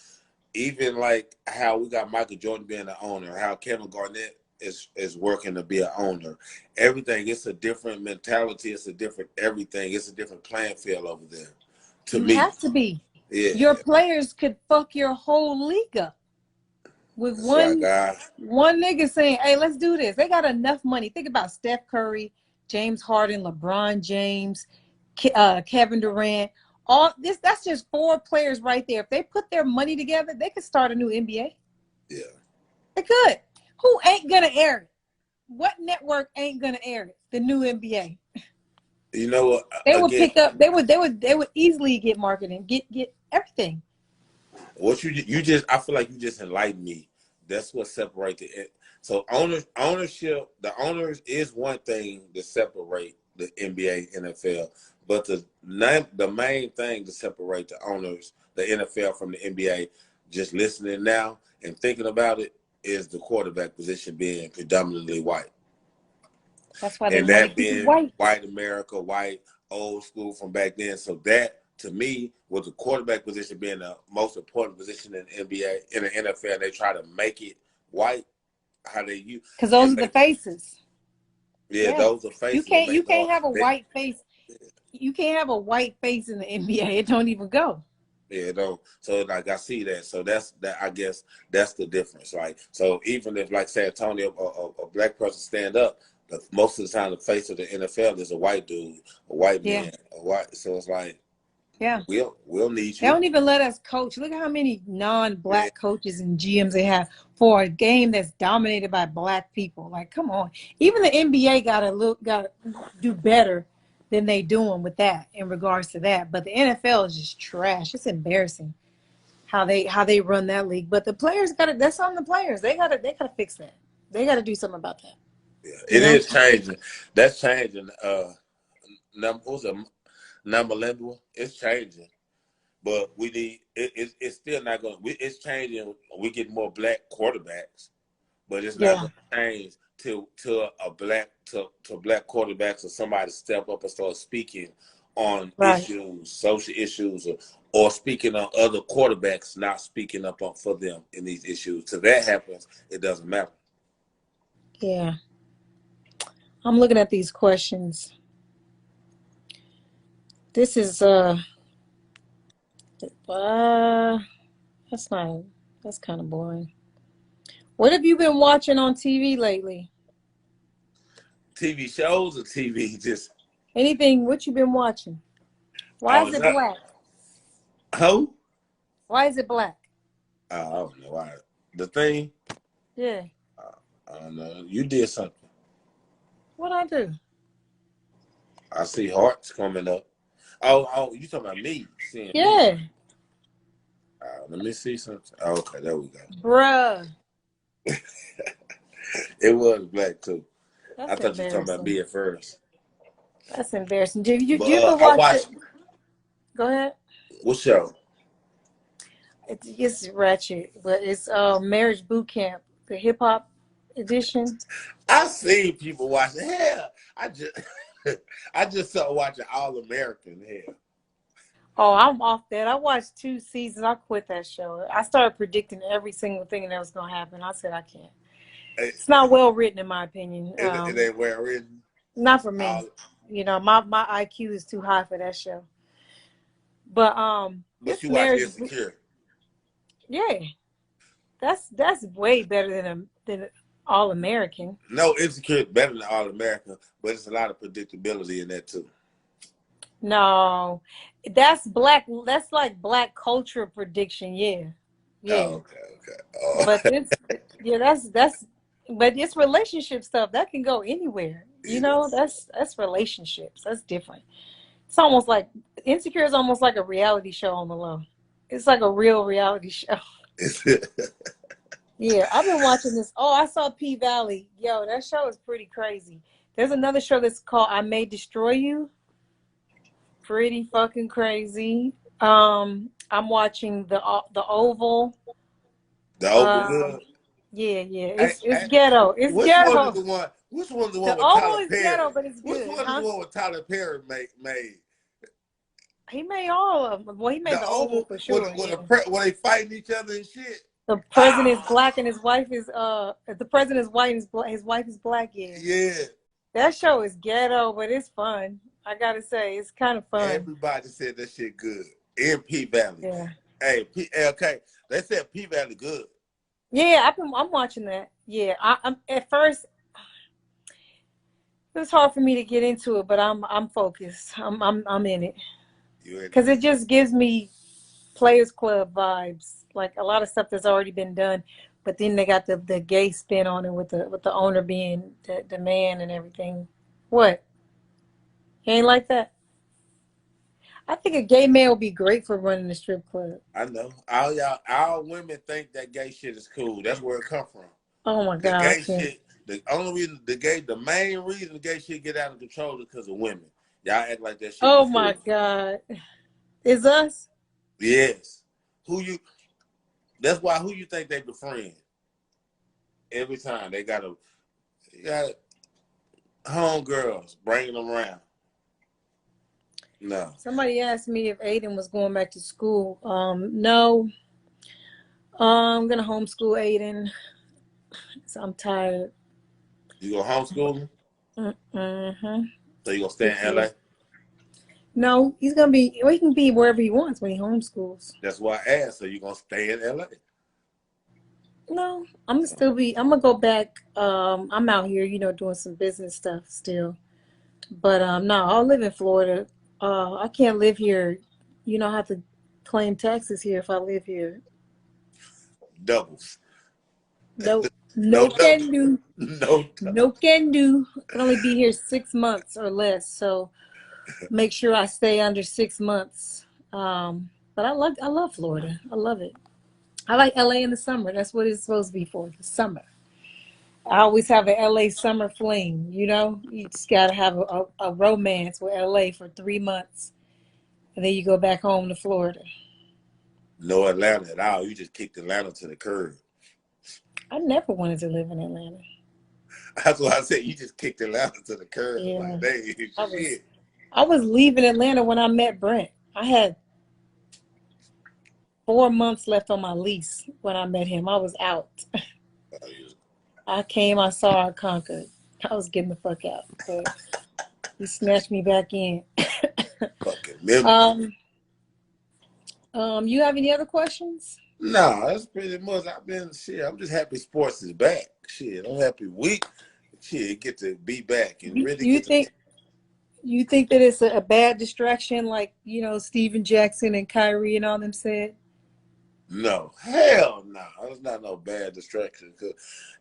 even like how we got Michael Jordan being the owner, how Kevin Garnett is working to be an owner. Everything, it's a different mentality. It's a different everything. It's a different playing field over there. You have to be. Yeah. Your players could fuck your whole league up with one nigga saying, hey, let's do this. They got enough money. Think about Steph Curry, James Harden, LeBron James, Kevin Durant. All this, that's just 4 players right there. If they put their money together, they could start a new NBA. Yeah. They could. Who ain't gonna air it? What network ain't gonna air it? The new NBA. You know what? They would pick up. They would easily get marketing, get everything. What you just, I feel like you just enlightened me. That's what separates it. So ownership, the owners is one thing to separate the NBA, NFL, but the main thing to separate the owners, the NFL from the NBA, just listening now and thinking about it, is the quarterback position being predominantly white. That's why and that being white America, white old school from back then. So that, to me, was the quarterback position being the most important position in the NBA, in the NFL. They try to make it white. How they use, because those are the faces. Yeah, those are faces. You can't have a white face. You can't have a white face in the NBA. It don't even go. Yeah, no. So like I see that. So that's that. I guess that's the difference. Like, so even if, like, San Antonio, a black person stand up, most of the time the face of the NFL is a white dude, a white man, a white. So it's like, we'll need you. They don't even let us coach. Look at how many non-black coaches and GMs they have for a game that's dominated by black people. Like, come on. Even the NBA gotta do better than they doing with that in regards to that. But the NFL is just trash. It's embarrassing how they run that league. But the players that's on the players. They gotta fix that. They gotta do something about that. Yeah, it is changing. That's changing. Number it's changing, but we need it's still not going. It's changing. We get more black quarterbacks, but it's not going to change to black quarterbacks or somebody step up and start speaking on issues, social issues, or speaking on other quarterbacks not speaking up for them in these issues. Till that happens, it doesn't matter. Yeah. I'm looking at these questions. This is that's kind of boring. What have you been watching on TV lately? TV shows or TV just anything? What you been watching? Why is it black? Who? Why is it black? I don't know why. The thing? Yeah. I don't know. You did something. What'd I do? I see hearts coming up. Oh, you talking about me? Seeing me. Let me see something. Oh, okay, there we go. Bruh. It was black too. That's I thought you were talking about me at first. That's embarrassing. Do you ever watch it? Go ahead. What show? It's ratchet, but it's Marriage Boot Camp, the hip hop edition. I seen people watching. Hell, I just started watching All American. Hell. Oh, I'm off that. I watched 2 seasons. I quit that show. I started predicting every single thing that was gonna happen. I said I can't. It's not well written, in my opinion. It ain't well written. Not for me. You know, my IQ is too high for that show. But you watch Insecure. Yeah, that's way better than All American. No, Insecure is better than All American, but it's a lot of predictability in that too. No, that's black. That's like black culture prediction. Yeah. Oh, okay. Oh. But that's but it's relationship stuff that can go anywhere. You know, that's relationships. That's different. It's almost like Insecure is almost like a reality show on the low. It's like a real reality show. Yeah, I've been watching this. Oh, I saw P Valley. Yo, that show is pretty crazy. There's another show that's called I May Destroy You. Pretty fucking crazy. I'm watching the Oval. The Oval good. Yeah. It's ghetto. It's which ghetto. One is the one? Which one's the one the with Oval Tyler is Perry? Ghetto, but it's good. Which one is the one with Tyler Perry made? He made all of them. Well, he made the Oval for sure. When they fighting each other and shit. The president is black and his wife is the president is white and his wife is black. Yeah. That show is ghetto, but it's fun. I gotta say, it's kind of fun. Everybody said that shit good. In P Valley. Yeah. Hey, okay. They said P Valley good. Yeah, I'm watching that. Yeah, I'm at first. It was hard for me to get into it, but I'm focused. I'm in it because it just gives me Players Club vibes. Like a lot of stuff that's already been done, but then they got the gay spin on it with the owner being the man and everything. What? You ain't like that? I think a gay man would be great for running a strip club. I know. All women think that gay shit is cool. That's where it come from. Oh my God. The gay shit. The main reason the gay shit get out of control is because of women. Y'all act like that shit. Oh my God. Is us? Yes. That's why who you think they befriend? Every time they got homegirls bringing them around. No. Somebody asked me if Aiden was going back to school. No. I'm gonna homeschool Aiden. So I'm tired. You go homeschool him? Mm-hmm. So you gonna stay in LA? No, he can be wherever he wants when he homeschools. That's why I asked. So you gonna stay in LA? No, I'm gonna go back. I'm out here, doing some business stuff still. But no, I'll live in Florida. I can't live here. I have to claim taxes here if I live here. Doubles. No can do. No can do. I can only be here 6 months or less. So make sure I stay under 6 months. But I love Florida. I love it. I like LA in the summer. That's what it's supposed to be for, the summer. I always have an LA summer fling, You just got to have a romance with LA for 3 months. And then you go back home to Florida. No Atlanta at all. You just kicked Atlanta to the curb. I never wanted to live in Atlanta. That's what I said. You just kicked Atlanta to the curb. Yeah. Like, shit. I was leaving Atlanta when I met Brent. I had 4 months left on my lease when I met him. I was out. I came, I saw, I conquered. I was getting the fuck out. But he snatched me back in. Fucking memory. You have any other questions? No, that's pretty much. I'm just happy sports is back. Shit, I'm happy get to be back and really. You think that it's a bad distraction, like Steven Jackson and Kyrie and all them said? No, hell no. That's not no bad distraction. Cause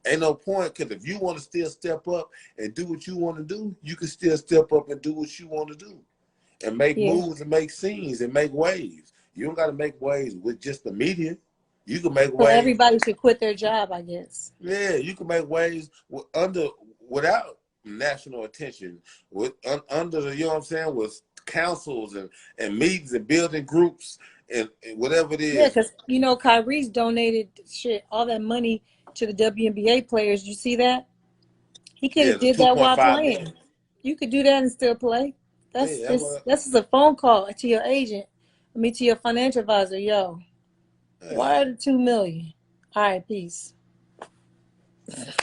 ain't no point. Cause if you want to still step up and do what you want to do, you can still step up and do what you want to do, and make moves and make scenes and make waves. You don't got to make waves with just the media. You can make waves. Everybody should quit their job, I guess. Yeah, you can make waves without national attention, under the, what I'm saying, with councils and meetings and building groups and whatever it is. Yeah, because Kyrie's donated all that money to the WNBA players. You see that? He could have did that while playing. Million. You could do that and still play. That's just a phone call to your agent. To your financial advisor. Yo, why are the $2 million? All right, peace.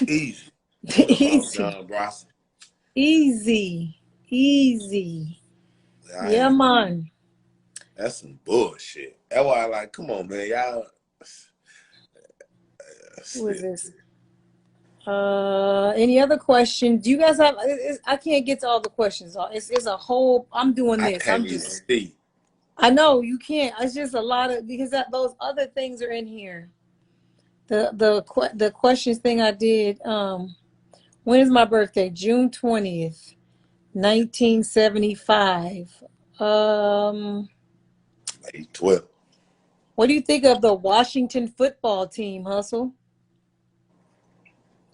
Easy. Put him off Easy. John Bronson. Easy. Easy. I Yeah, ain't. man. That's some bullshit. That's why I like, come on, man. Y'all. Who is this? Any other questions? Do you guys have? I can't get to all the questions. It's a whole. I'm doing I this. can't I'm even just. see. I know you can't. It's just a lot of because those other things are in here. The questions thing I did. When is my birthday? June 20th, 1975. Like 12. What do you think of the Washington football team, Hustle?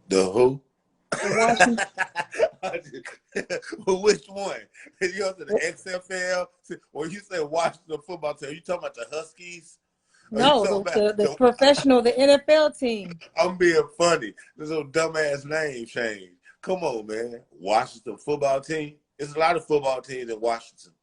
The who? The Washington. Well, which one? You go to the XFL, or you say Washington football team? Are you talking about the Huskies? Are you No, talking about the professional, the NFL team. I'm being funny. This little dumbass name change. Come on, man. Washington football team. There's a lot of football teams in Washington.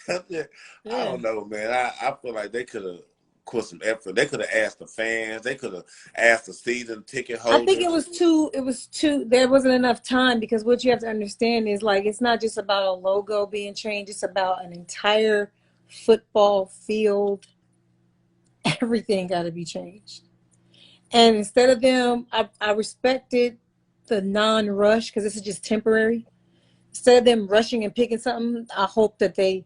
I Yeah. don't know, man. I feel like they could have put some effort. They could have asked the fans. They could have asked the season ticket I think holders. it was too, there wasn't enough time because what you have to understand is like, it's not just about a logo being changed. It's about an entire football field. Everything got to be changed. And instead of them, I respected the non-rush because this is just temporary. Instead of them rushing and picking something, I hope that they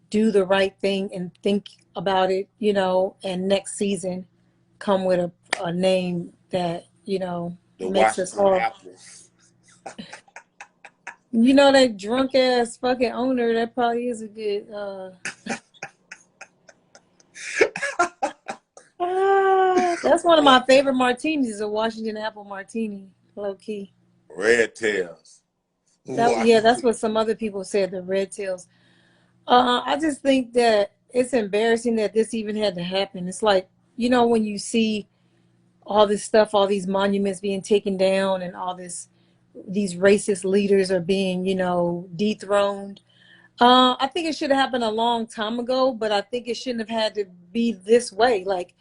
do the right thing and think about it, and next season come with a name that, The makes us Washington all. Apples. That drunk ass fucking owner, that probably is a good that's one of my favorite martinis, is a Washington apple martini, low key. Red Tails. That's Washington. what some other people said, the red tails. I just think that it's embarrassing that this even had to happen. It's like, when you see all this stuff, all these monuments being taken down and these racist leaders are being, dethroned. I think it should have happened a long time ago, but I think it shouldn't have had to be this way. Like,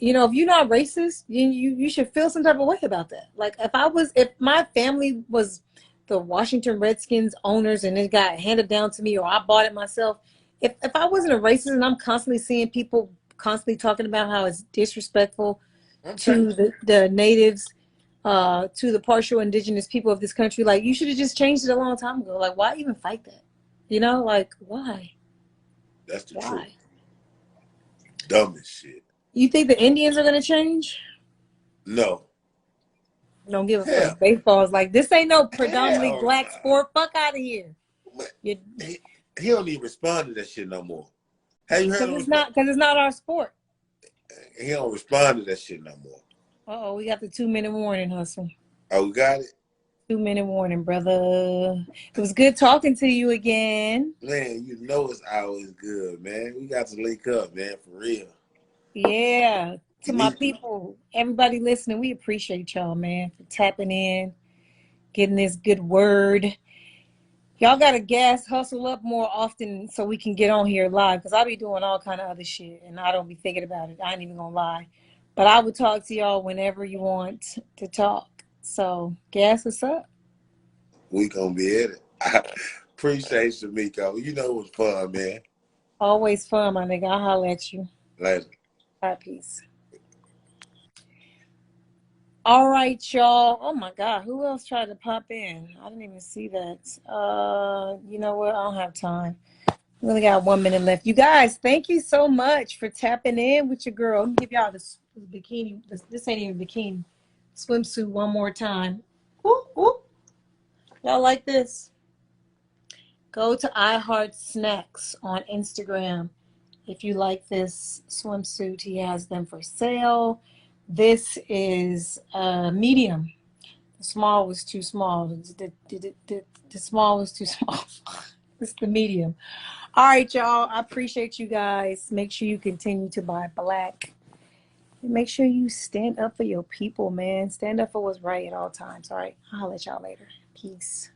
if you're not racist, you should feel some type of way about that. Like if my family was the Washington Redskins owners and it got handed down to me or I bought it myself, if I wasn't a racist and I'm constantly seeing people constantly talking about how it's disrespectful Okay. to the natives, to the partial indigenous people of this country, like you should have just changed it a long time ago. Like why even fight that? Like why? That's the truth. Why? Dumb as shit. You think the Indians are gonna change? No. Don't give a Hell. fuck. Baseball is like, this ain't no predominantly Hell black sport. Fuck out of here. He don't even respond to that shit no more. Have you heard him respond? Because it's not our sport. He don't respond to that shit no more. Uh-oh, we got the 2-minute warning, Hustle. Oh, we got it? 2-minute warning, brother. It was good talking to you again. Man, it's always good, man. We got to link up, man, for real. Yeah. To my people, everybody listening, we appreciate y'all, man, for tapping in, getting this good word. Y'all got to gas hustle up more often so we can get on here live, because I be doing all kind of other shit and I don't be thinking about it. I ain't even gonna lie, but I would talk to y'all whenever you want to talk. So gas us up. We gonna be at it. I appreciate you, Miko. It was fun, man. Always fun, my nigga. I'll holler at you. Later. All right, peace. All right, y'all. Oh my God, who else tried to pop in? I didn't even see that. You know what? I don't have time. We only got 1 minute left. You guys, thank you so much for tapping in with your girl. Let me give y'all this bikini. This ain't even bikini. Swimsuit one more time. Ooh, ooh. Y'all like this? Go to iHeartSnacks on Instagram. If you like this swimsuit, he has them for sale. This is medium. The small was too small. The small was too small. It's the medium. All right, y'all. I appreciate you guys. Make sure you continue to buy black. And make sure you stand up for your people, man. Stand up for what's right at all times. All right. I'll let y'all later. Peace.